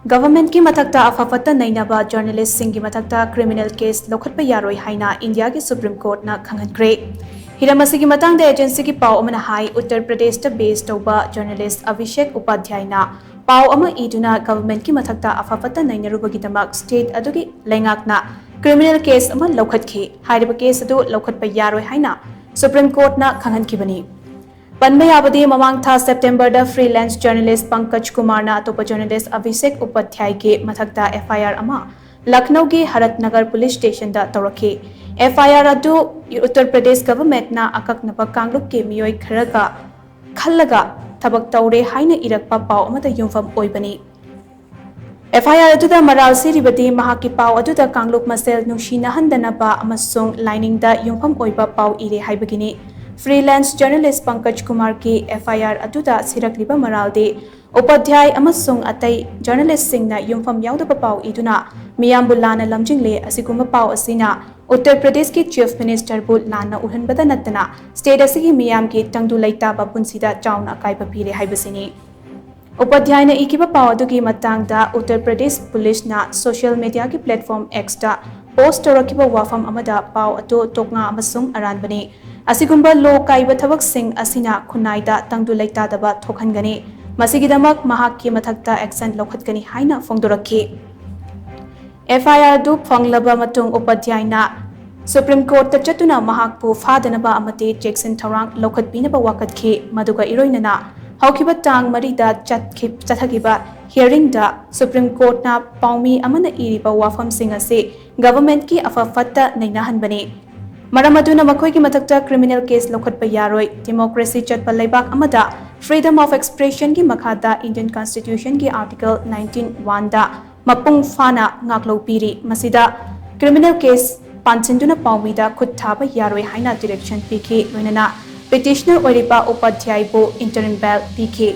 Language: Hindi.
गवर्नमेंट की मथक्ता अफफत नैनबा जर्नलिस्ट सिंह की मथक्ता क्रिमिनल केस लौखट यारोई हाइना इंडिया की सुप्रीम कोर्ट ना खंगनख्रे हिरम की मतंग एजेंसी की पाव अमना हाई उत्तर प्रदेश बेस तौबा जर्नलिस्ट अभिषेक उपाध्याय ना पाव अमा इदुना गवर्नमेंट की मथक्ता अफफत नैनरुबगीदमक स्टेट अदुगी लेंगाकना क्रिमिनल केस अमा लौखटखि हाइरब केस अदु लौखट यारोई हाइना सुप्रीम कोर्ट ना खंगनखिबनी पन्बे याबदी ममांग था सितंबर फ्रीलांस जर्नलिस्ट पंकज कुमार अतोप जर्नलिस्ट अभिषेक उपाध्याय के मथक्ता एफआईआर लखनऊ की हरतनगर पुलिस स्टेशन तौरखे एफआईआर अदु उत्तर प्रदेश गवर्नमेंट अकक्नब कांगलुप के मियोय खरगा खल्लगा थबक तौरे हाइना इरक्पा पाव अमदा युमफम ओइबनी एफआईआर अदुदा मराल सिरिबदी महाकी पाव अदुदा कांगलुप मसेल नुंसिनहंदनबा अमसुंग लाइनिंगदा युमफम ओइबा पाव इरे हाइबगिनी फ्रीलांस जर्नलिस्ट पंकज कुमार की एफआईआर अदुदा सिरकलिबा मरालदे उपाध्याय अमसुंग अतई जर्नलिस्ट सिंगना युमफम याउदबा पाव इदुना मियामबु लाना लमजिंगले असिगुम्बा पाव असिना उत्तर प्रदेश की चीफ मिनिस्टर बु लाना उहनबदा नतना स्टेट असिगी मियाम की तंगदु लैताबा पुंसिदा चाउना अकाइबा पीरे हाइबसिनी उपाध्याय ने इकिबा पाव अदुगी मतंगदा उत्तर प्रदेश पुलिस ना सोशल मीडिया की प्लेटफॉर्म एक्स दा पोस्ट तौरकिबा वाफम अमदा पाव अतो तोकना अमसुंग अरानबने असिगुम्बा लो काइबा थबक सिंग असिना खुनाइदा तंगदु लैतादबा थोखनगनी मसिगिदमक महाक की मथक्ता एक्शन लौखटगनी हाइना फोंदोरखी एफआईआर दु फंगलबा मतुंग उपाध्यायना सुप्रीम कोर्ट चतुना महाकपु फादनबा अमते जेक्सन थौरांग लौखटपिनबा वाकटखी मदुगा इरोइनना हौखिबा तांग मरिदा चथगिबा हियरिंगदा सुप्रीम कोर्ट ना पाउमी अमना इरिबा वाफम सिंग असे गवर्नमेंट की अफफत्ता नैनाहनबने मरम अदुना मखोई की मथक्ता क्रिमिनल केस लौखटपा यारोई डेमोक्रेसी चटपा लेबाक अमदा फ्रीडम ऑफ एक्सप्रेशन की मखादा इंडियन कॉन्स्टिट्यूशन की आर्टिकल 19(1) दा मपुंग फाना ngaklo piri masida criminal case pansinduna paumida khut thaba yaroi haina direction pk loinana petitioner oripa upadhyay bo interim bail pk